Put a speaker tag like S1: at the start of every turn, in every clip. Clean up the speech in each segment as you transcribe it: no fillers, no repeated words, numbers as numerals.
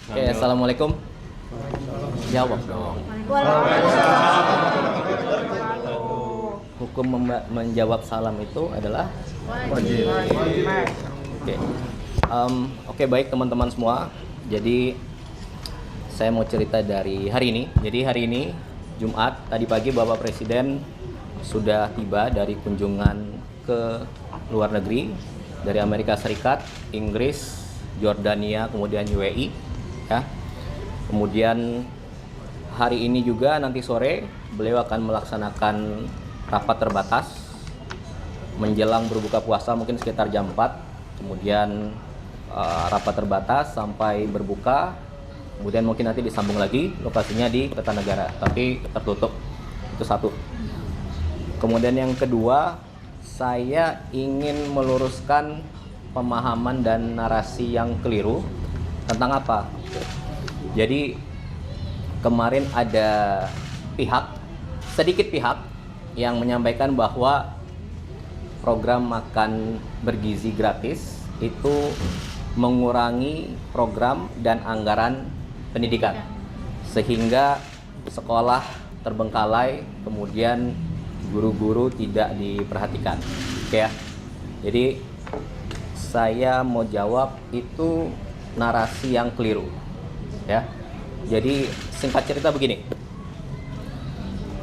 S1: Oke, assalamualaikum. Jawab dong. Hukum menjawab salam itu adalah wajib. Oke. Oke, baik teman-teman semua. Jadi saya mau cerita dari hari ini. Jadi hari ini Jumat tadi pagi Bapak Presiden sudah tiba dari kunjungan ke luar negeri dari Amerika Serikat, Inggris, Jordania, kemudian UAE, ya. Kemudian hari ini juga nanti sore beliau akan melaksanakan rapat terbatas menjelang berbuka puasa mungkin sekitar jam 4. Kemudian rapat terbatas sampai berbuka. Kemudian mungkin nanti disambung lagi, lokasinya di Kertanegara, tapi tertutup. Itu satu. Kemudian yang kedua, saya ingin meluruskan pemahaman dan narasi yang keliru tentang apa? Jadi kemarin ada sedikit pihak yang menyampaikan bahwa program makan bergizi gratis itu mengurangi program dan anggaran pendidikan sehingga sekolah terbengkalai, kemudian guru-guru tidak diperhatikan. Oke ya. Jadi saya mau jawab itu narasi yang keliru. Ya. Jadi singkat cerita begini.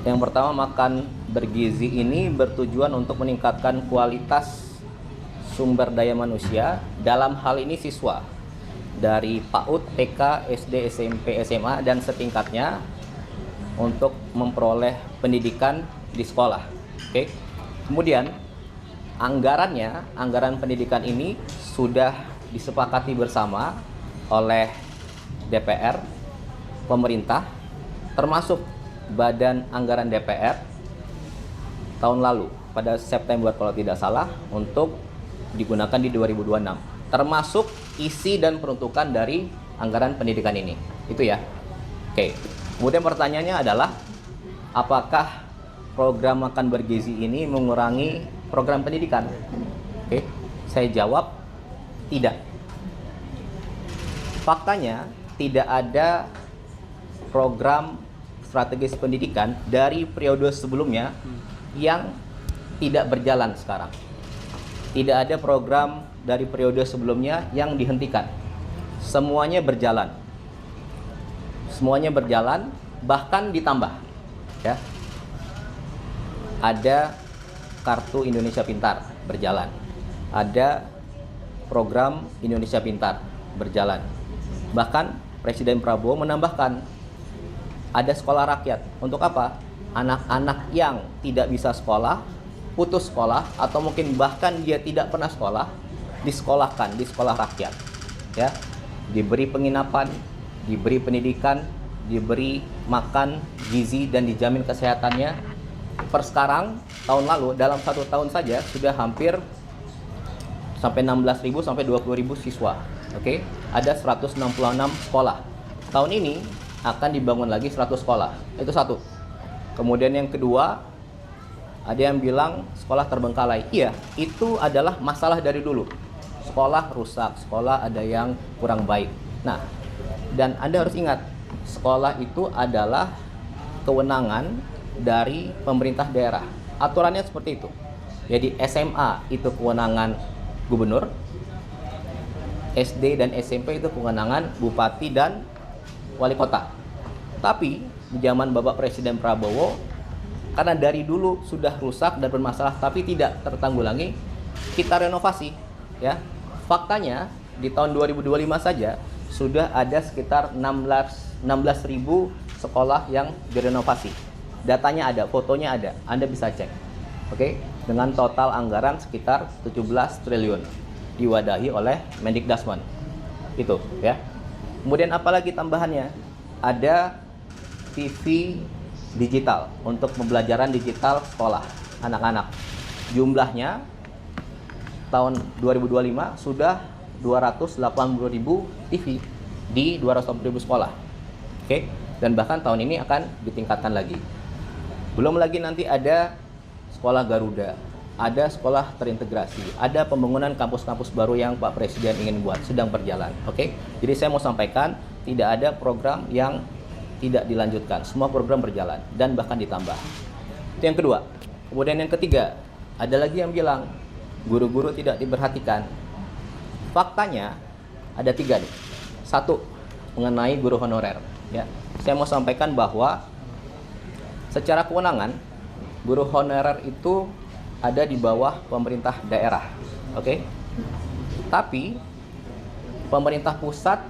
S1: Yang pertama, makan bergizi ini bertujuan untuk meningkatkan kualitas sumber daya manusia, dalam hal ini siswa dari PAUD, TK, SD, SMP, SMA dan setingkatnya untuk memperoleh pendidikan di sekolah. Oke. Kemudian anggaran pendidikan ini sudah disepakati bersama oleh DPR, pemerintah, termasuk Badan Anggaran DPR tahun lalu pada September kalau tidak salah untuk digunakan di 2026, termasuk isi dan peruntukan dari anggaran pendidikan ini. Itu ya. Oke. Kemudian pertanyaannya adalah apakah program makan bergizi ini mengurangi program pendidikan? Oke, saya jawab tidak. Faktanya tidak ada program strategis pendidikan dari periode sebelumnya yang tidak berjalan sekarang. Tidak ada program dari periode sebelumnya yang dihentikan. Semuanya berjalan. Semuanya berjalan, bahkan ditambah. Ya. Ada kartu Indonesia Pintar berjalan, ada program Indonesia Pintar berjalan. Bahkan Presiden Prabowo menambahkan ada sekolah rakyat. Untuk apa? Anak-anak yang tidak bisa sekolah, putus sekolah, atau mungkin bahkan dia tidak pernah sekolah, disekolahkan di sekolah rakyat. Ya, diberi penginapan, diberi pendidikan, diberi makan gizi dan dijamin kesehatannya. Per sekarang, tahun lalu dalam 1 tahun saja sudah hampir sampai 16.000 sampai 20.000 siswa. Oke, ada 166 sekolah. Tahun ini akan dibangun lagi 100 sekolah. Itu satu. Kemudian yang kedua, ada yang bilang sekolah terbengkalai. Iya, itu adalah masalah dari dulu. Sekolah rusak, sekolah ada yang kurang baik. Nah, dan Anda harus ingat, sekolah itu adalah kewenangan dari pemerintah daerah. Aturannya seperti itu. Jadi SMA itu kewenangan gubernur, SD dan SMP itu kewenangan bupati dan wali kota. Tapi di zaman Bapak Presiden Prabowo, karena dari dulu sudah rusak dan bermasalah tapi tidak tertanggulangi, kita renovasi. Ya, faktanya di tahun 2025 saja sudah ada sekitar 16.000 sekolah yang direnovasi. Datanya ada, fotonya ada, Anda bisa cek. Oke, dengan total anggaran sekitar 17 triliun diwadahi oleh Mendikbudristek. Itu ya. Kemudian apalagi tambahannya? Ada TV digital untuk pembelajaran digital sekolah anak-anak. Jumlahnya tahun 2025 sudah 280.000 TV di 280.000 sekolah. Oke, dan bahkan tahun ini akan ditingkatkan lagi. Belum lagi nanti ada sekolah Garuda, ada sekolah terintegrasi, ada pembangunan kampus-kampus baru yang Pak Presiden ingin buat, sedang berjalan. Oke, jadi saya mau sampaikan tidak ada program yang tidak dilanjutkan. Semua program berjalan dan bahkan ditambah. Itu yang kedua. Kemudian yang ketiga, ada lagi yang bilang guru-guru tidak diperhatikan. Faktanya ada 3 nih. 1, mengenai guru honorer. Ya, saya mau sampaikan bahwa secara kewenangan guru honorer itu ada di bawah pemerintah daerah, oke? Tapi pemerintah pusat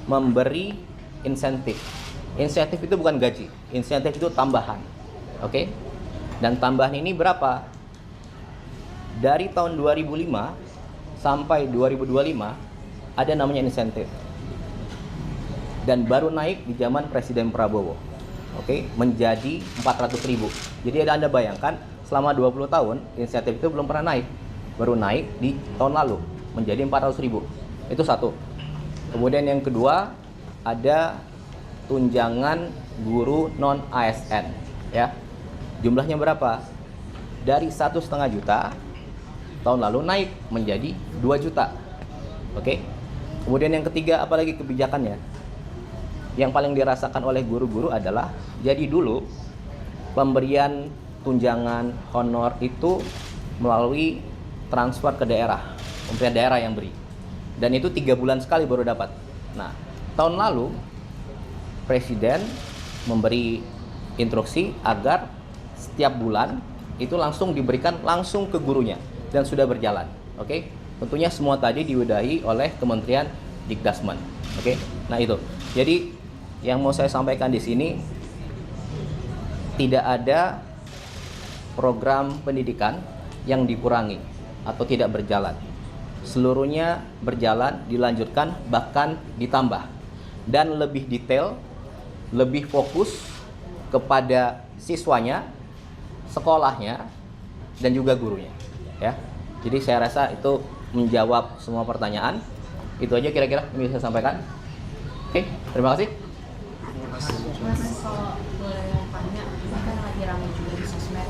S1: memberi insentif. Insentif itu bukan gaji, insentif itu tambahan, oke? Dan tambahan ini berapa? Dari tahun 2005 sampai 2025 ada namanya insentif. Dan baru naik di zaman Presiden Prabowo, oke, menjadi 400.000. Jadi Anda bayangkan selama 20 tahun insentif itu belum pernah naik. Baru naik di tahun lalu menjadi 400.000. Itu 1. Kemudian yang kedua, ada tunjangan guru non ASN, ya. Jumlahnya berapa? Dari 1,5 juta tahun lalu naik menjadi 2 juta. Oke. Kemudian yang ketiga, apalagi kebijakannya? Yang paling dirasakan oleh guru-guru adalah, jadi dulu pemberian tunjangan honor itu melalui transfer ke daerah, pemerintah daerah yang beri, dan itu 3 bulan sekali baru dapat. Nah, tahun lalu Presiden memberi instruksi agar setiap bulan itu langsung diberikan langsung ke gurunya, dan sudah berjalan. Oke, tentunya semua tadi diwadahi oleh Kementerian Dikdasmen. Oke, nah itu. Jadi yang mau saya sampaikan di sini, tidak ada program pendidikan yang dikurangi atau tidak berjalan. Seluruhnya berjalan, dilanjutkan, bahkan ditambah, dan lebih detail, lebih fokus kepada siswanya, sekolahnya, dan juga gurunya, ya. Jadi saya rasa itu menjawab semua pertanyaan. Itu aja kira-kira yang bisa saya sampaikan. Oke, terima kasih.
S2: Mas, kalau boleh tanya, ini kan lagi ramai juga di sosmed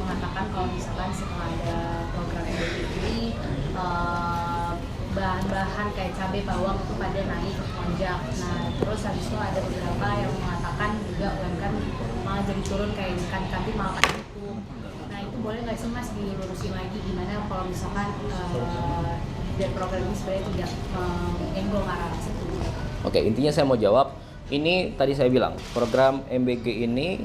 S2: mengatakan kalau misalkan setelah ada program MBG ini bahan-bahan kayak cabai bawang itu pada naik lonjak. Nah, terus habis itu ada beberapa yang mengatakan juga UMK malah jadi turun kayak ikan tapi malah pada itu. Nah, itu boleh nggak sih Mas dilurusin lagi gimana kalau misalkan dari program ini sebenarnya tidak menyenggol arah situ?
S1: Oke, intinya saya mau jawab. Ini tadi saya bilang, program MBG ini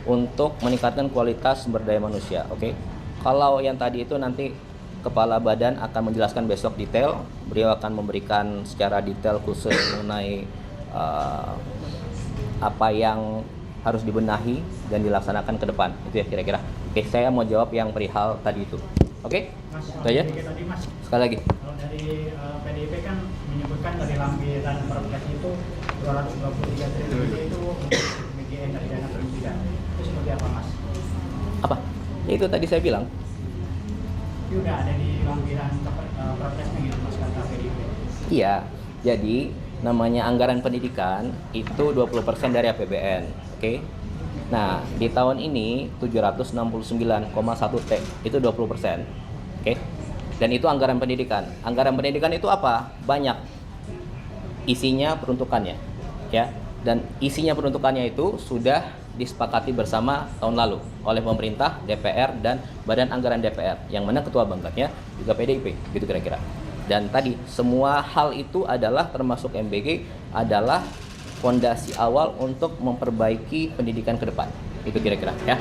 S1: untuk meningkatkan kualitas sumber daya manusia. Oke, kalau yang tadi itu nanti Kepala Badan akan menjelaskan besok detail. Beliau akan memberikan secara detail khusus mengenai apa yang harus dibenahi dan dilaksanakan ke depan. Itu ya kira-kira. Oke, saya mau jawab yang perihal tadi itu. Oke, itu aja. Sekali lagi.
S3: Kalau dari PDIP kan menyebutkan dari lampiran Perpres itu 223 triliun itu untuk BGN dari dana pendidikan. Itu seperti apa, Mas?
S1: Apa? Ya itu tadi saya bilang.
S3: Itu udah ada di lampiran Perpresnya gitu, Mas, kata PDIP.
S1: Iya. Jadi namanya anggaran pendidikan itu 20% dari APBN. Oke. Nah, di tahun ini 769,1 T itu 20%. Oke. Dan itu anggaran pendidikan. Anggaran pendidikan itu apa? Banyak. Isinya peruntukannya, ya. Dan isinya peruntukannya itu sudah disepakati bersama tahun lalu oleh pemerintah, DPR, dan Badan Anggaran DPR, yang mana ketua bangkatnya juga PDIP, gitu kira-kira. Dan tadi semua hal itu adalah termasuk MBG adalah fondasi awal untuk memperbaiki pendidikan ke depan. Itu kira-kira, ya.